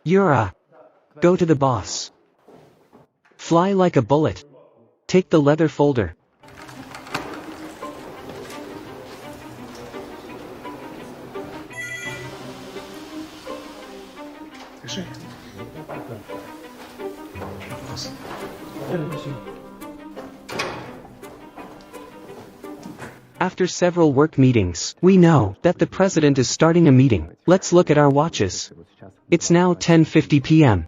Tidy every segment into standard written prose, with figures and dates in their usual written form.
Yura. Go to the boss. Fly like a bullet. Take the leather folder. After several work meetings, we know that the president is starting a meeting. Let's look at our watches. It's now 10:50 p.m.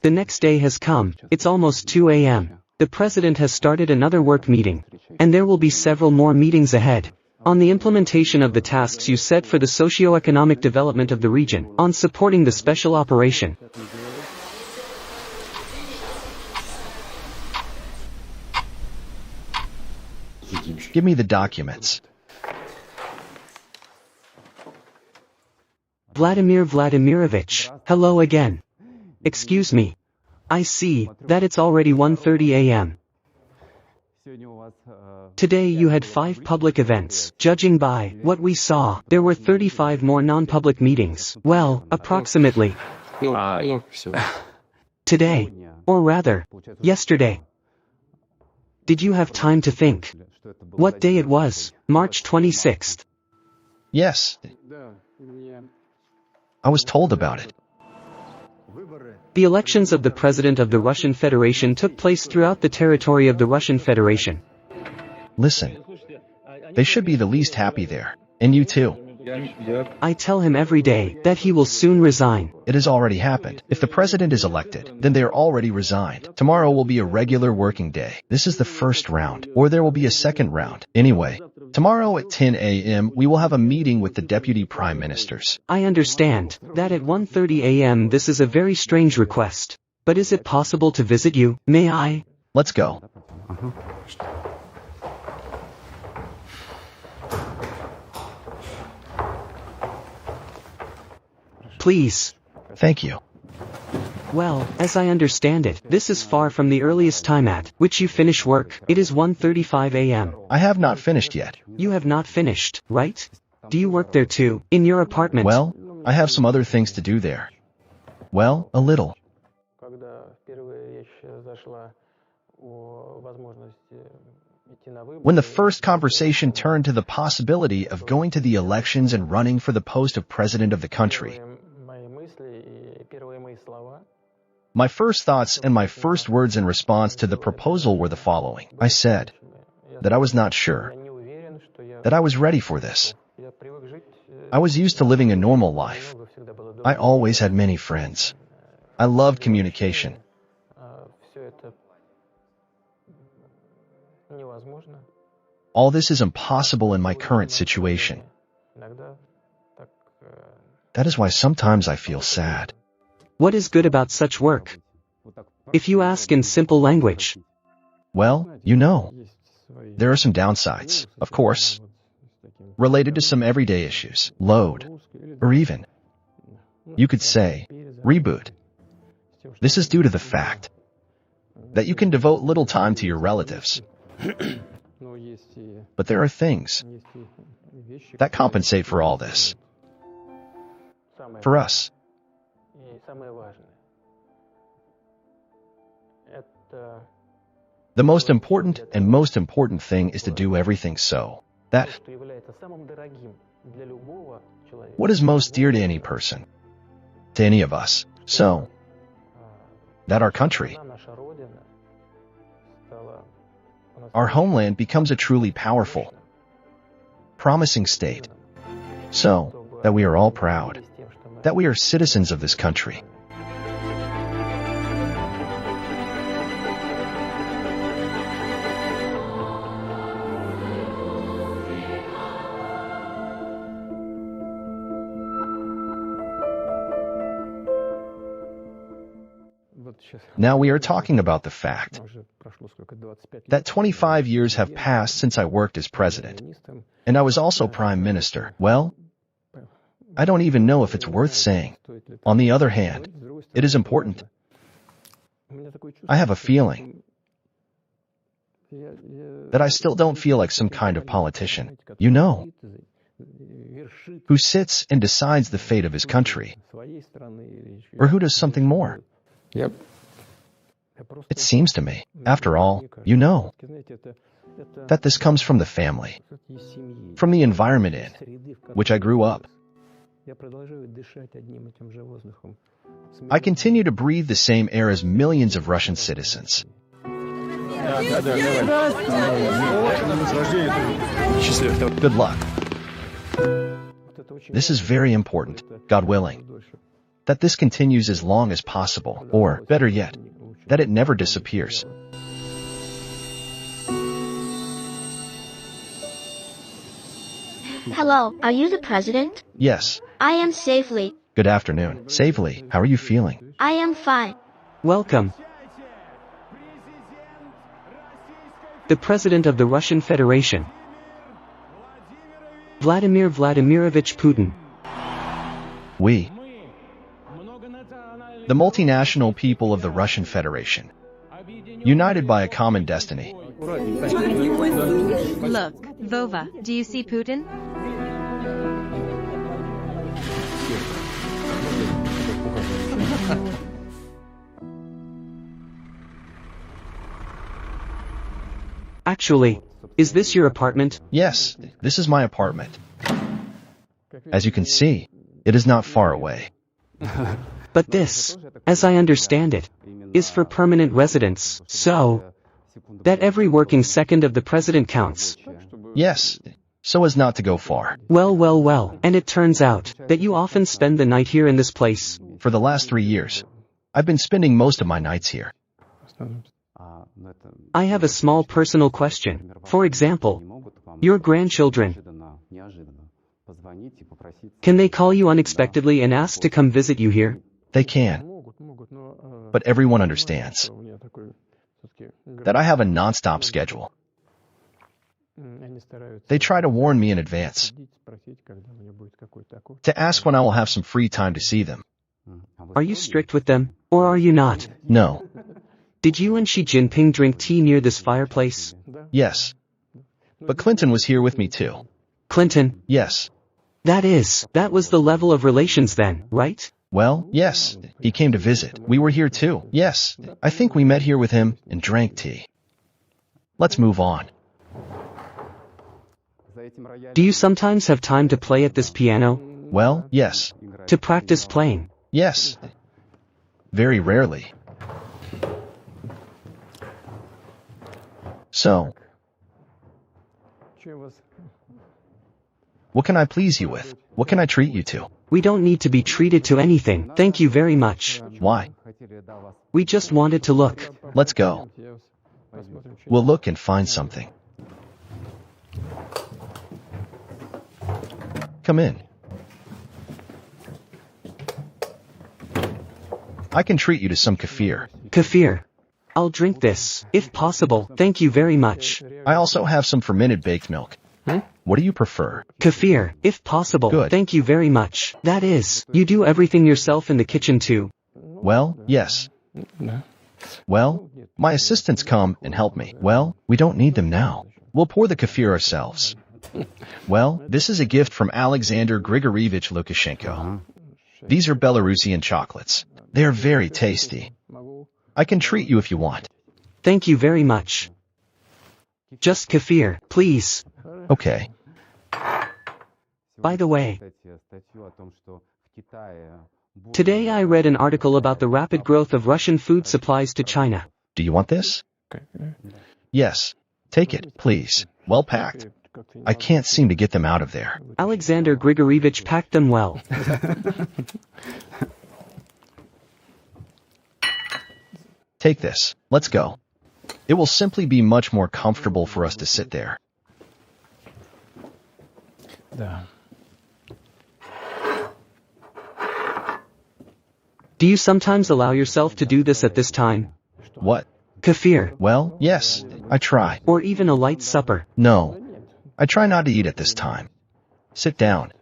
The next day has come. It's almost 2 a.m. The president has started another work meeting, and there will be several more meetings ahead. On the implementation of the tasks you set for the socio-economic development of the region, on supporting the special operation. Give me the documents. Vladimir Vladimirovich, hello again. Excuse me. I see that it's already 1:30 a.m. Today you had 5 public events. Judging by what we saw, there were 35 more non-public meetings. Well, approximately. Today. Or rather, yesterday. Did you have time to think what day it was? March 26th. Yes. I was told about it. The elections of the President of the Russian Federation took place throughout the territory of the Russian Federation. Listen. They should be the least happy there. And you too. I tell him every day that he will soon resign. It has already happened. If the president is elected, then they are already resigned. Tomorrow will be a regular working day. This is the first round, or there will be a second round. Anyway, tomorrow at 10 a.m. we will have a meeting with the deputy prime ministers. I understand that at 1:30 a.m. this is a very strange request. But is it possible to visit you? May I? Let's go. Please. Thank you. Well, as I understand it, this is far from the earliest time at which you finish work. It is 1:35 a.m. I have not finished yet. You have not finished, right? Do you work there too, in your apartment? Well, I have some other things to do there. Well, a little. When the first conversation turned to the possibility of going to the elections and running for the post of president of the country, my first thoughts and my first words in response to the proposal were the following. I said that I was not sure that I was ready for this. I was used to living a normal life. I always had many friends. I loved communication. All this is impossible in my current situation. That is why sometimes I feel sad. What is good about such work? If you ask in simple language. Well, you know, there are some downsides, of course, related to some everyday issues, load, or even, you could say, reboot. This is due to the fact that you can devote little time to your relatives. But there are things that compensate for all this. For us. The most important thing is to do everything so that what is most dear to any person, to any of us, so that our country, our homeland becomes a truly powerful, promising state, so that we are all proud that we are citizens of this country. Now we are talking about the fact that 25 years have passed since I worked as president, and I was also prime minister. Well, I don't even know if it's worth saying. On the other hand, it is important. I have a feeling that I still don't feel like some kind of politician. You know, who sits and decides the fate of his country, or who does something more. It seems to me, after all, you know, that this comes from the family, from the environment in which I grew up. I continue to breathe the same air as millions of Russian citizens. Good luck. This is very important, God willing, that this continues as long as possible, or, better yet, that it never disappears. Hello, are you the president? Yes. I am safely. Good afternoon. Safely, how are you feeling? I am fine. Welcome. The President of the Russian Federation, Vladimir Vladimirovich Putin. We, the multinational people of the Russian Federation, united by a common destiny. Look, Vova, do you see Putin? Actually, is this your apartment? Yes, this is my apartment. As you can see, it is not far away. But this, as I understand it, is for permanent residence, so that every working second of the president counts. Yes, so as not to go far. Well, and it turns out that you often spend the night here in this place. For the last 3 years, I've been spending most of my nights here. I have a small personal question. For example, your grandchildren. Can they call you unexpectedly and ask to come visit you here? They can. But everyone understands that I have a non-stop schedule. They try to warn me in advance, to ask when I will have some free time to see them. Are you strict with them, or are you not? No. Did you and Xi Jinping drink tea near this fireplace? Yes. But Clinton was here with me too. Clinton? Yes. That was the level of relations then, right? Well, yes, he came to visit. We were here too. Yes, I think we met here with him and drank tea. Let's move on. Do you sometimes have time to play at this piano? Well, yes. To practice playing? Yes. Very rarely. So, what can I please you with? What can I treat you to? We don't need to be treated to anything, thank you very much. Why? We just wanted to look. Let's go. We'll look and find something. Come in. I can treat you to some kefir. Kefir. I'll drink this, if possible, thank you very much. I also have some fermented baked milk. What do you prefer? Kefir, if possible. Good. Thank you very much. That is, you do everything yourself in the kitchen too. Well, yes. Well, my assistants come and help me. Well, we don't need them now. We'll pour the kefir ourselves. Well, this is a gift from Alexander Grigorievich Lukashenko. These are Belarusian chocolates. They are very tasty. I can treat you if you want. Thank you very much. Just kefir, please. Okay. By the way, today I read an article about the rapid growth of Russian food supplies to China. Do you want this? Yes. Take it, please. Well packed. I can't seem to get them out of there. Alexander Grigorievich packed them well. Take this. Let's go. It will simply be much more comfortable for us to sit there. Do you sometimes allow yourself to do this at this time? What? Kefir. Well, yes, I try. Or even a light supper? No. I try not to eat at this time. Sit down.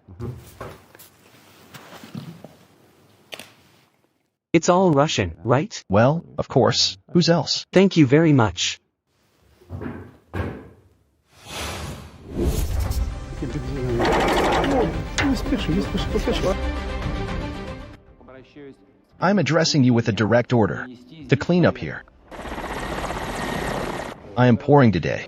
It's all Russian, right? Well, of course. Whose else? Thank you very much. I'm addressing you with a direct order to clean up here. I am pouring today.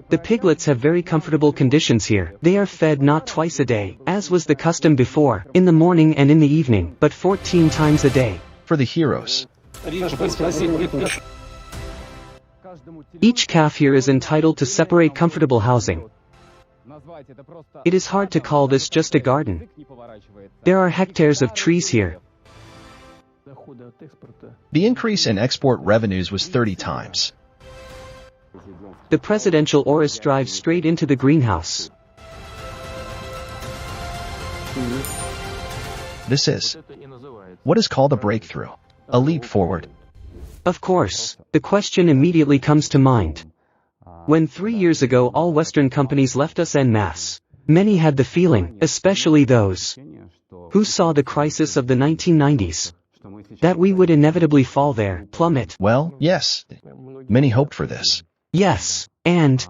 The piglets have very comfortable conditions here. They are fed not twice a day, as was the custom before, in the morning and in the evening, but 14 times a day. For the heroes. Each calf here is entitled to separate comfortable housing. It is hard to call this just a garden. There are hectares of trees here. The increase in export revenues was 30 times. The presidential Oris drives straight into the greenhouse. This is what is called a breakthrough, a leap forward. Of course, the question immediately comes to mind. When 3 years ago all Western companies left us en masse, many had the feeling, especially those who saw the crisis of the 1990s, that we would inevitably fall there, plummet. Well, yes, many hoped for this. Yes, and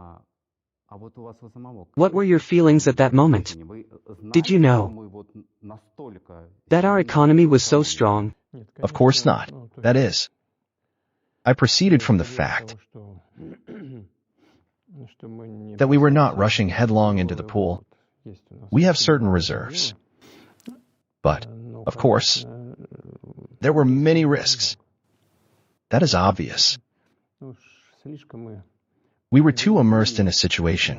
what were your feelings at that moment? Did you know that our economy was so strong? Of course not. That is, I proceeded from the fact that we were not rushing headlong into the pool. We have certain reserves. But, of course, there were many risks. That is obvious. We were too immersed in a situation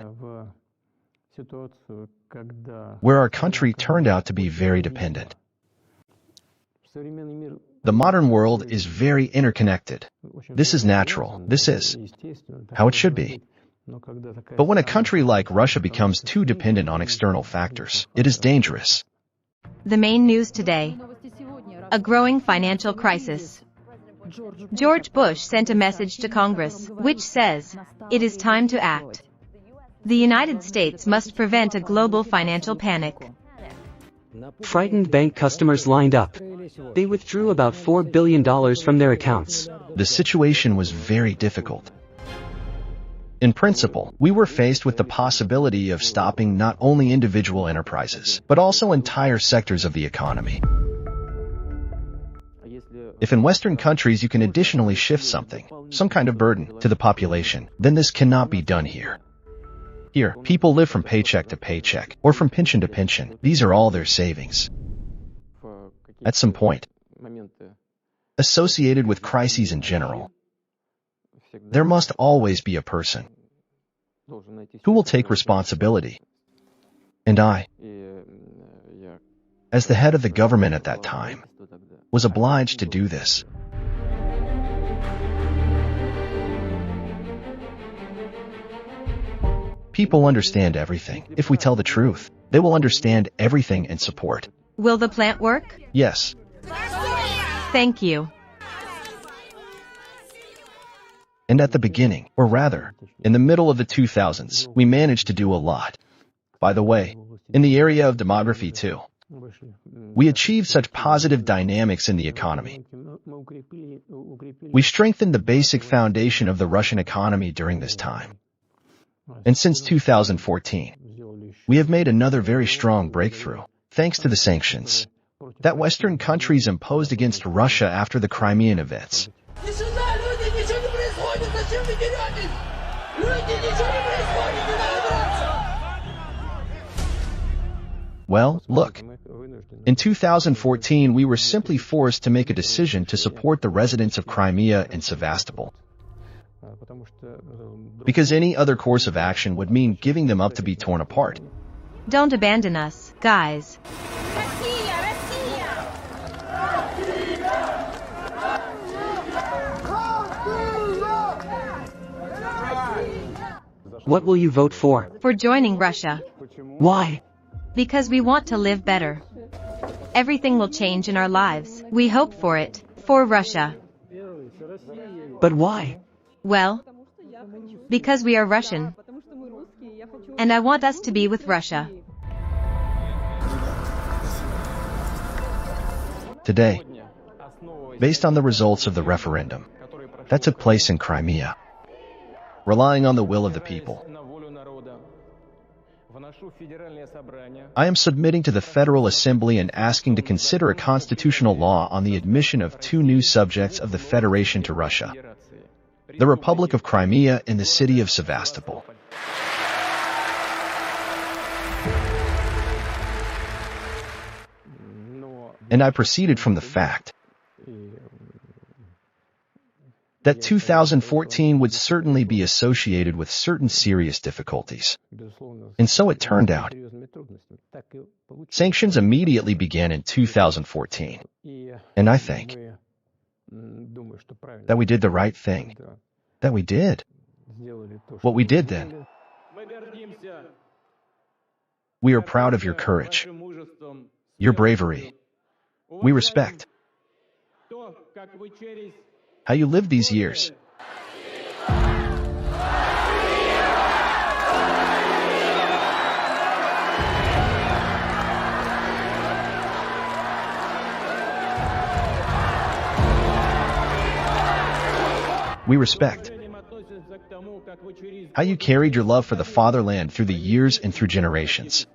where our country turned out to be very dependent. The modern world is very interconnected. This is natural. This is how it should be. But when a country like Russia becomes too dependent on external factors, it is dangerous. The main news today. A growing financial crisis. George Bush sent a message to Congress, which says, it is time to act. The United States must prevent a global financial panic. Frightened bank customers lined up. They withdrew about $4 billion from their accounts. The situation was very difficult. In principle, we were faced with the possibility of stopping not only individual enterprises, but also entire sectors of the economy. If in Western countries you can additionally shift something, some kind of burden, to the population, then this cannot be done here. Here, people live from paycheck to paycheck, or from pension to pension. These are all their savings. At some point, associated with crises in general, there must always be a person who will take responsibility. And I, as the head of the government at that time, was obliged to do this. People understand everything. If we tell the truth, they will understand everything and support. Will the plant work? Yes. Thank you. And at the beginning, or rather, in the middle of the 2000s, we managed to do a lot. By the way, in the area of demography too. We achieved such positive dynamics in the economy. We strengthened the basic foundation of the Russian economy during this time. And since 2014, we have made another very strong breakthrough, thanks to the sanctions that Western countries imposed against Russia after the Crimean events. Well, look. In 2014, we were simply forced to make a decision to support the residents of Crimea and Sevastopol. Because any other course of action would mean giving them up to be torn apart. Don't abandon us, guys. What will you vote for? For joining Russia. Why? Because we want to live better. Everything will change in our lives. We hope for it. For Russia. But why? Well, because we are Russian. And I want us to be with Russia. Today, based on the results of the referendum that took place in Crimea, relying on the will of the people, I am submitting to the Federal Assembly and asking to consider a constitutional law on the admission of two new subjects of the Federation to Russia, the Republic of Crimea and the city of Sevastopol. And I proceeded from the fact that 2014 would certainly be associated with certain serious difficulties. And so it turned out. Sanctions immediately began in 2014. And I think that we did the right thing. That we did what we did then. We are proud of your courage, your bravery. We respect how you lived these years. We respect how you carried your love for the fatherland through the years and through generations.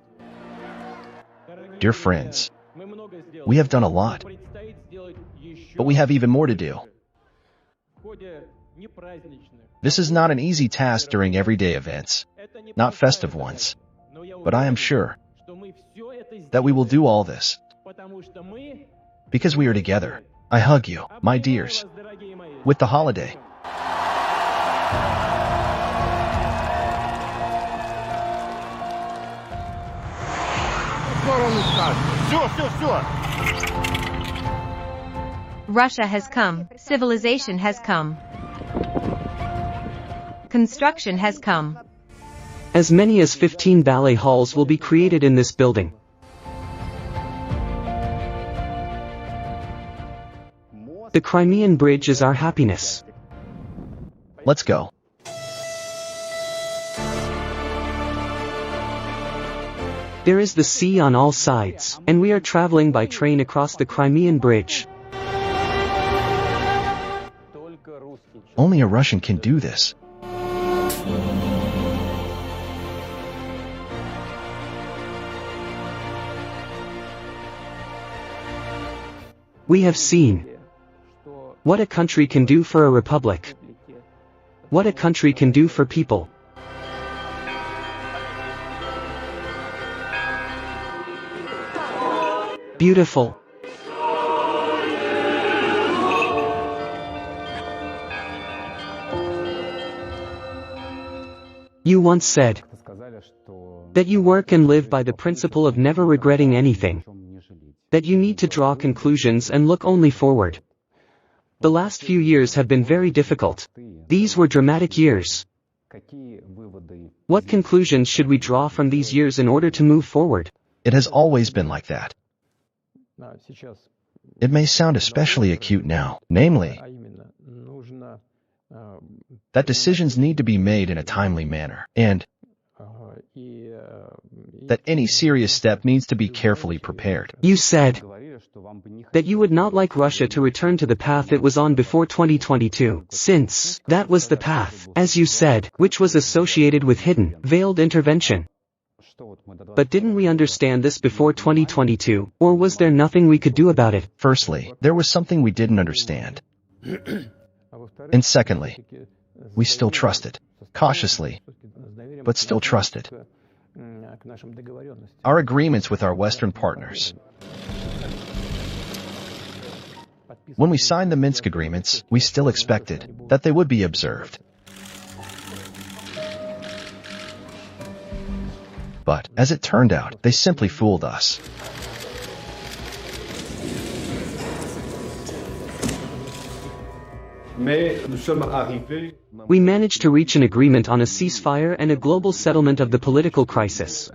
Dear friends, we have done a lot, but we have even more to do. This is not an easy task during everyday events, not festive ones, but I am sure that we will do all this because we are together. I hug you, my dears, with the holiday. Russia has come, civilization has come. Construction has come. As many as 15 ballet halls will be created in this building. The Crimean Bridge is our happiness. Let's go. There is the sea on all sides, and we are traveling by train across the Crimean Bridge. Only a Russian can do this. We have seen what a country can do for a republic. What a country can do for people. Beautiful. You once said that you work and live by the principle of never regretting anything, that you need to draw conclusions and look only forward. The last few years have been very difficult. These were dramatic years. What conclusions should we draw from these years in order to move forward? It has always been like that. It may sound especially acute now, namely, that decisions need to be made in a timely manner, and that any serious step needs to be carefully prepared. You said that you would not like Russia to return to the path it was on before 2022, since that was the path, as you said, which was associated with hidden, veiled intervention. But didn't we understand this before 2022, or was there nothing we could do about it? Firstly, there was something we didn't understand. And secondly, we still trusted, cautiously, but still trusted, our agreements with our Western partners. When we signed the Minsk agreements, we still expected that they would be observed. But, as it turned out, they simply fooled us. We managed to reach an agreement on a ceasefire and a global settlement of the political crisis.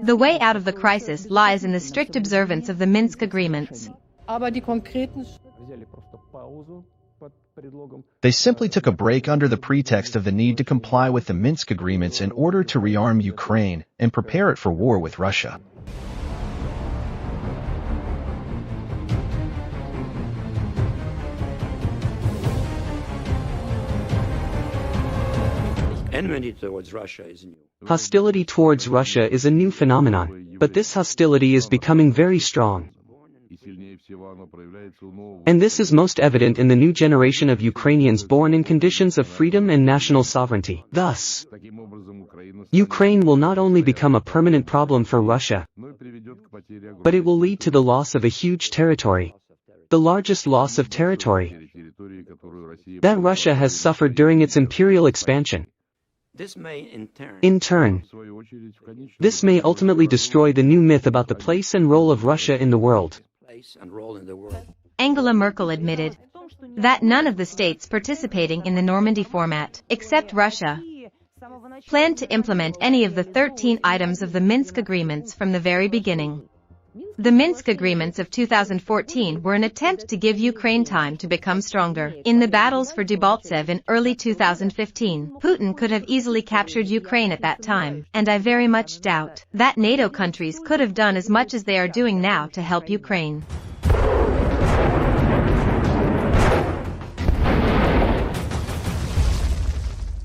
The way out of the crisis lies in the strict observance of the Minsk agreements. They simply took a break under the pretext of the need to comply with the Minsk agreements in order to rearm Ukraine and prepare it for war with Russia. Enmity towards Russia is new. Hostility towards Russia is a new phenomenon, but this hostility is becoming very strong. And this is most evident in the new generation of Ukrainians born in conditions of freedom and national sovereignty. Thus, Ukraine will not only become a permanent problem for Russia, but it will lead to the loss of a huge territory, the largest loss of territory that Russia has suffered during its imperial expansion. This may, In turn, this may ultimately destroy the new myth about the place and role of Russia in the world. place and role in the world. Angela Merkel admitted that none of the states participating in the Normandy format, except Russia, planned to implement any of the 13 items of the Minsk agreements from the very beginning. The Minsk agreements of 2014 were an attempt to give Ukraine time to become stronger. In the battles for Debaltseve in early 2015, Putin could have easily captured Ukraine at that time, and I very much doubt that NATO countries could have done as much as they are doing now to help Ukraine.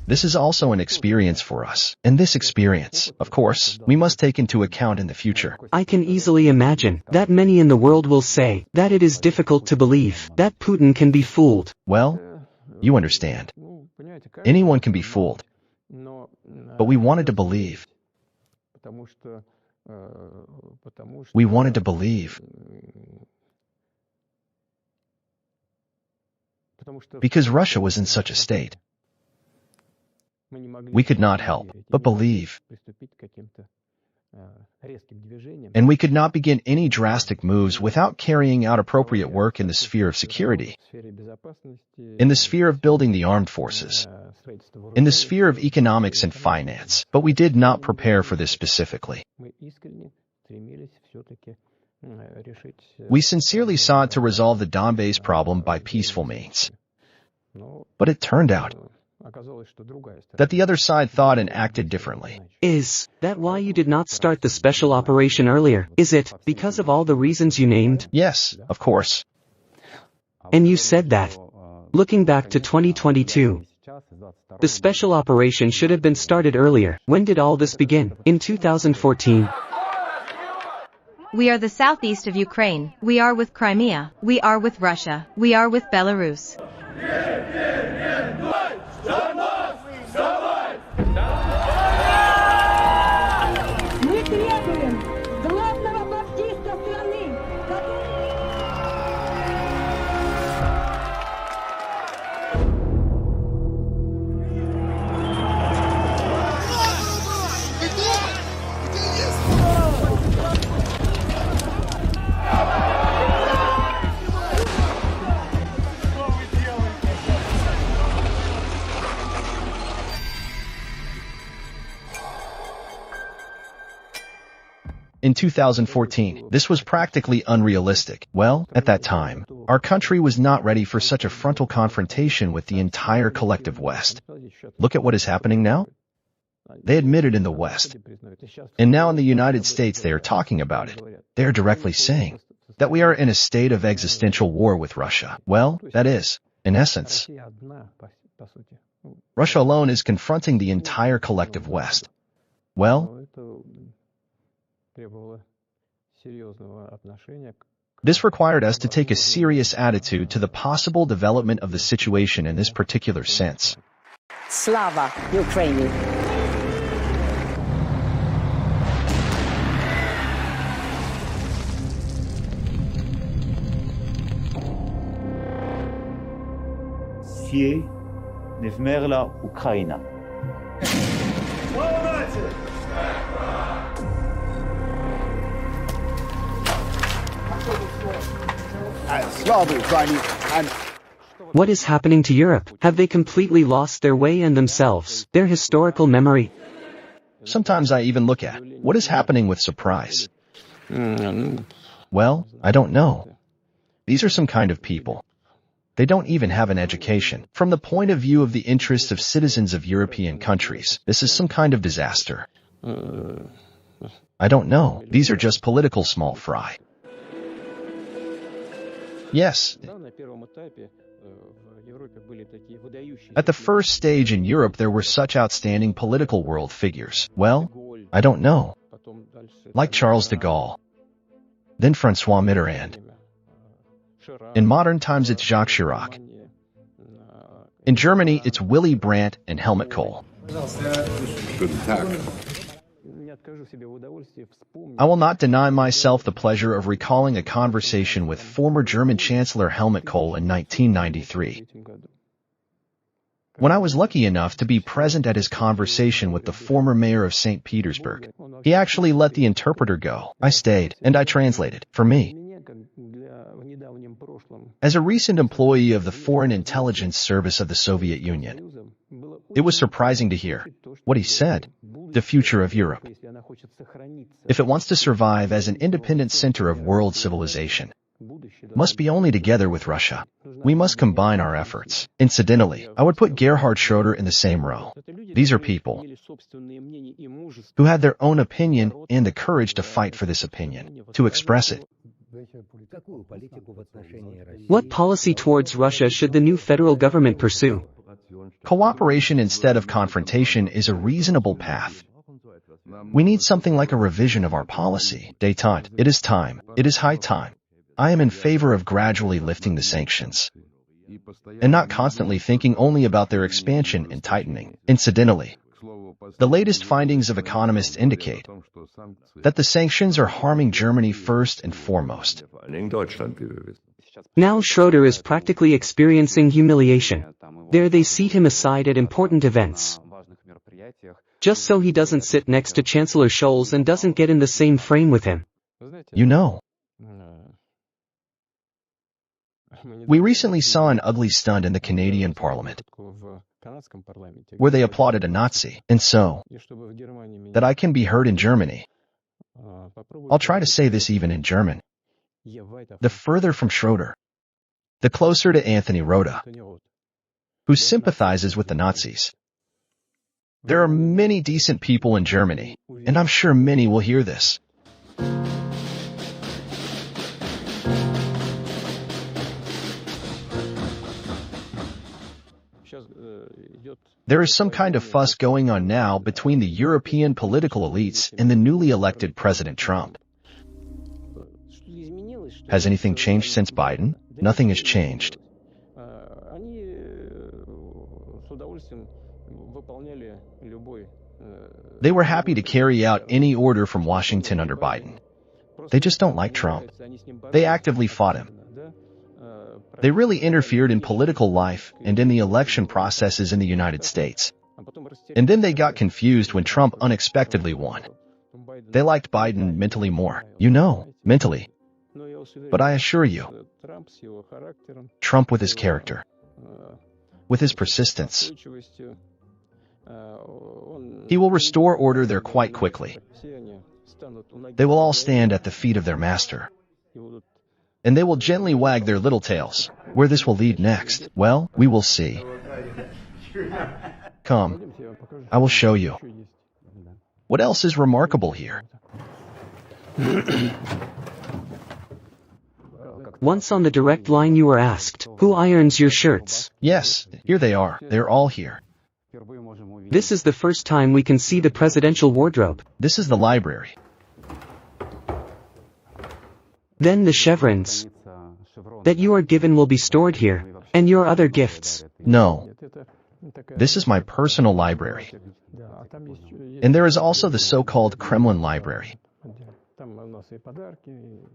This is also an experience for us, and this experience, of course, we must take into account in the future. I can easily imagine that many in the world will say that it is difficult to believe that Putin can be fooled. Well, you understand. Anyone can be fooled. But we wanted to believe. We wanted to believe. Because Russia was in such a state. We could not help but believe. And we could not begin any drastic moves without carrying out appropriate work in the sphere of security, in the sphere of building the armed forces, in the sphere of economics and finance. But we did not prepare for this specifically. We sincerely sought to resolve the Donbass problem by peaceful means. But it turned out that the other side thought and acted differently. Is that why you did not start the special operation earlier? Is it because of all the reasons you named? Yes, of course. And you said that, looking back to 2022, the special operation should have been started earlier. When did all this begin? In 2014. We are the southeast of Ukraine. We are with Crimea. We are with Russia. We are with Belarus. In 2014, this was practically unrealistic. Well, at that time, our country was not ready for such a frontal confrontation with the entire collective West. Look at what is happening now. They admit it in the West. And now in the United States they are talking about it. They are directly saying that we are in a state of existential war with Russia. Well, that is, in essence, Russia alone is confronting the entire collective West. Well, this required us to take a serious attitude to the possible development of the situation in this particular sense. Slava Ukraini! Всей не вмерла Україна. What is happening to Europe? Have they completely lost their way and themselves, their historical memory? Sometimes I even look at what is happening with surprise. Well, I don't know. These are some kind of people. They don't even have an education. From the point of view of the interests of citizens of European countries, this is some kind of disaster. I don't know. These are just political small fry. Yes, At the first stage in Europe there were such outstanding political world figures. Well, I don't know. Like Charles de Gaulle. Then François Mitterrand. In modern times it's Jacques Chirac. In Germany it's Willy Brandt and Helmut Kohl. I will not deny myself the pleasure of recalling a conversation with former German Chancellor Helmut Kohl in 1993. When I was lucky enough to be present at his conversation with the former mayor of St. Petersburg, he actually let the interpreter go. I stayed, and I translated, for me. As a recent employee of the Foreign Intelligence Service of the Soviet Union, it was surprising to hear what he said. The future of Europe, if it wants to survive as an independent center of world civilization, must be only together with Russia. We must combine our efforts. Incidentally, I would put Gerhard Schroeder in the same row. These are people who had their own opinion and the courage to fight for this opinion, to express it. What policy towards Russia should the new federal government pursue? Cooperation instead of confrontation is a reasonable path. We need something like a revision of our policy. Détente. It is time. It is high time. I am in favor of gradually lifting the sanctions and not constantly thinking only about their expansion and tightening. Incidentally, the latest findings of economists indicate that the sanctions are harming Germany first and foremost. Now Schroeder is practically experiencing humiliation. There they seat him aside at important events, just so he doesn't sit next to Chancellor Scholz and doesn't get in the same frame with him. You know, we recently saw an ugly stunt in the Canadian Parliament, where they applauded a Nazi, and so that I can be heard in Germany. I'll try to say this even in German. The further from Schroeder, the closer to Anthony Rota, who sympathizes with the Nazis. There are many decent people in Germany, and I'm sure many will hear this. There is some kind of fuss going on now between the European political elites and the newly elected President Trump. Has anything changed since Biden? Nothing has changed. They were happy to carry out any order from Washington under Biden. They just don't like Trump. They actively fought him. They really interfered in political life and in the election processes in the United States. And then they got confused when Trump unexpectedly won. They liked Biden mentally more. You know, mentally. But I assure you, Trump with his character, with his persistence, he will restore order there quite quickly. They will all stand at the feet of their master, and they will gently wag their little tails. Where this will lead next, well, we will see. Come, I will show you. What else is remarkable here? Once on the direct line you were asked, who irons your shirts? Yes, here they are. They're all here. This is the first time we can see the presidential wardrobe. This is the library. Then the chevrons that you are given will be stored here, and your other gifts. No. This is my personal library. And there is also the so-called Kremlin library.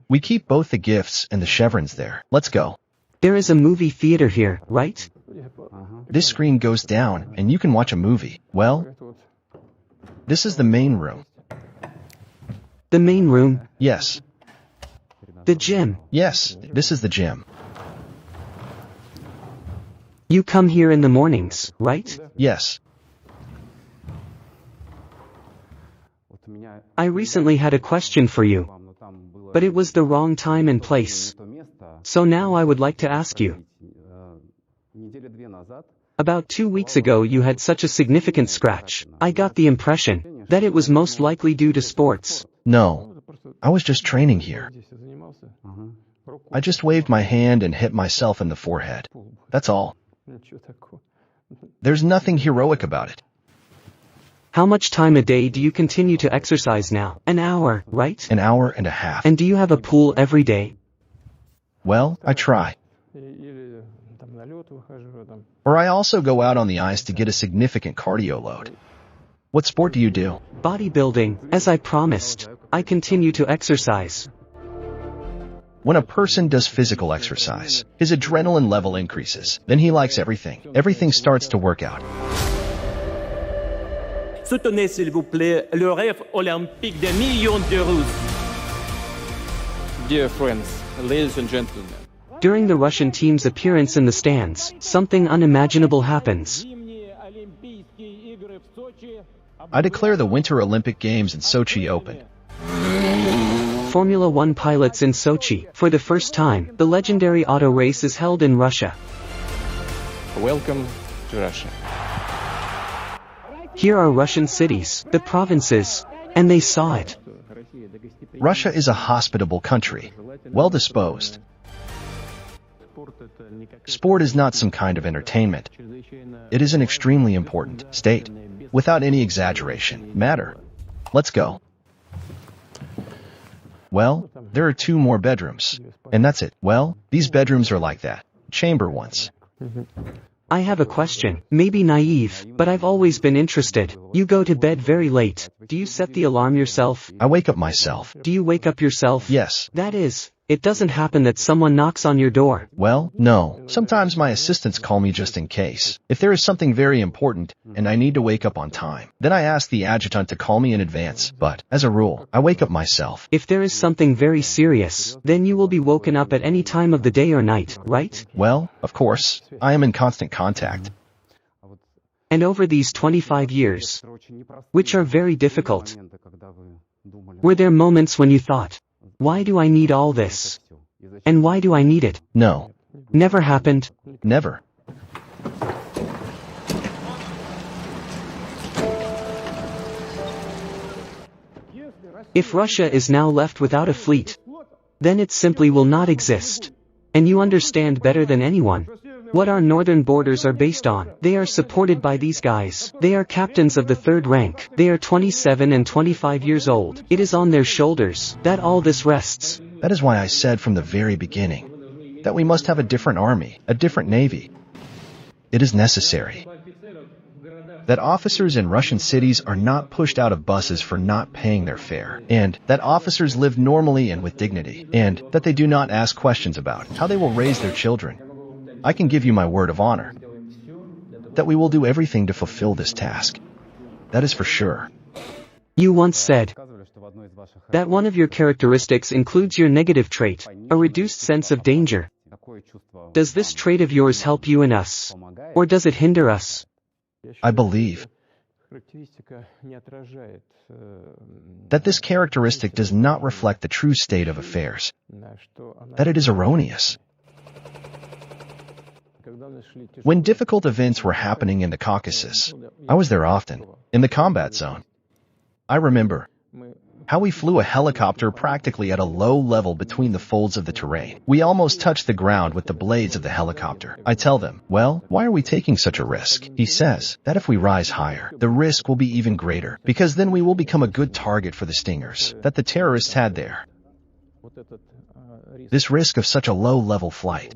We keep both the gifts and the chevrons there. Let's go. There is a movie theater here, right? This screen goes down, and you can watch a movie. Well, this is the main room. The main room? Yes. The gym? Yes, this is the gym. You come here in the mornings, right? Yes. I recently had a question for you, but it was the wrong time and place. So now I would like to ask you. About 2 weeks ago you had such a significant scratch. I got the impression that it was most likely due to sports. No, I was just training here. I just waved my hand and hit myself in the forehead. That's all. There's nothing heroic about it. How much time a day do you continue to exercise now? An hour, right? An hour and a half. And do you have a pool every day? Well, I try. Or I also go out on the ice to get a significant cardio load. What sport do you do? Bodybuilding, as I promised. I continue to exercise. When a person does physical exercise, his adrenaline level increases. Then he likes everything. Everything starts to work out. Soutenez, s'il vous plaît, le rêve olympique des millions de Russes. Dear friends, ladies and gentlemen. During the Russian team's appearance in the stands, something unimaginable happens. I declare the Winter Olympic Games in Sochi open. Formula One pilots in Sochi. For the first time, the legendary auto race is held in Russia. Welcome to Russia. Here are Russian cities, the provinces, and they saw it. Russia is a hospitable country, well disposed. Sport is not some kind of entertainment. It is an extremely important state, without any exaggeration, matter. Let's go. Well, there are 2 more bedrooms, and that's it. Well, these bedrooms are like that. Chamber ones. I have a question, maybe naive, but I've always been interested. You go to bed very late. Do you set the alarm yourself? I wake up myself. Do you wake up yourself? Yes. That is, it doesn't happen that someone knocks on your door. Well, no. Sometimes my assistants call me just in case. If there is something very important, and I need to wake up on time, then I ask the adjutant to call me in advance. But, as a rule, I wake up myself. If there is something very serious, then you will be woken up at any time of the day or night, right? Well, of course, I am in constant contact. And over these 25 years, which are very difficult, were there moments when you thought, why do I need all this? And why do I need it? No. Never happened? Never. If Russia is now left without a fleet, then it simply will not exist. And you understand better than anyone what our northern borders are based on. They are supported by these guys. They are captains of the 3rd rank. They are 27 and 25 years old. It is on their shoulders that all this rests. That is why I said from the very beginning that we must have a different army, a different navy. It is necessary that officers in Russian cities are not pushed out of buses for not paying their fare, and that officers live normally and with dignity, and that they do not ask questions about how they will raise their children. I can give you my word of honor that we will do everything to fulfill this task. That is for sure. You once said that one of your characteristics includes your negative trait, a reduced sense of danger. Does this trait of yours help you and us? Or does it hinder us? I believe that this characteristic does not reflect the true state of affairs, that it is erroneous. When difficult events were happening in the Caucasus, I was there often, in the combat zone. I remember how we flew a helicopter practically at a low level between the folds of the terrain. We almost touched the ground with the blades of the helicopter. I tell them, well, why are we taking such a risk? He says that if we rise higher, the risk will be even greater, because then we will become a good target for the stingers that the terrorists had there. This risk of such a low-level flight,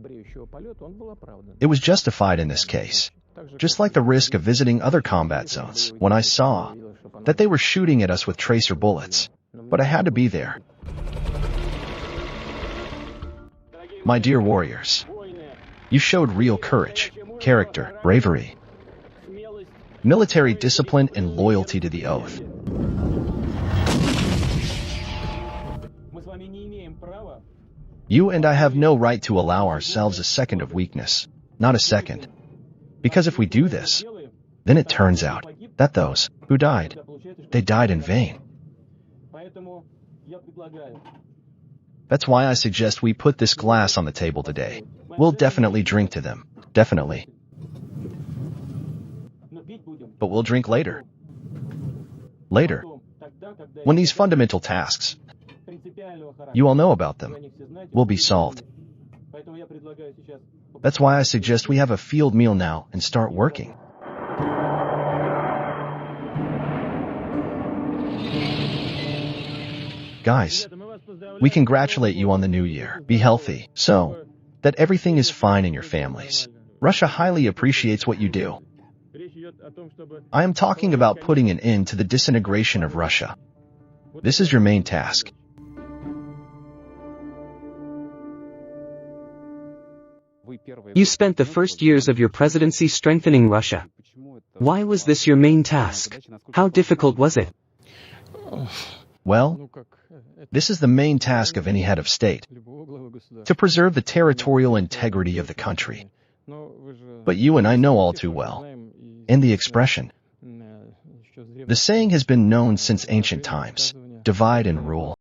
it was justified in this case. Just like the risk of visiting other combat zones, when I saw that they were shooting at us with tracer bullets. But I had to be there. My dear warriors, you showed real courage, character, bravery, military discipline, and loyalty to the oath. You and I have no right to allow ourselves a second of weakness, not a second. Because if we do this, then it turns out that those who died, they died in vain. That's why I suggest we put this glass on the table today. We'll definitely drink to them, definitely. But we'll drink later. Later, when these fundamental tasks You all know about them, will be solved. That's why I suggest we have a field meal now and start working. Guys, we congratulate you on the new year. Be healthy, so that everything is fine in your families. Russia highly appreciates what you do. I am talking about putting an end to the disintegration of Russia. This is your main task. You spent the first years of your presidency strengthening Russia. Why was this your main task? How difficult was it? Well, this is the main task of any head of state, to preserve the territorial integrity of the country. But you and I know all too well, and the expression. The saying has been known since ancient times, divide and rule.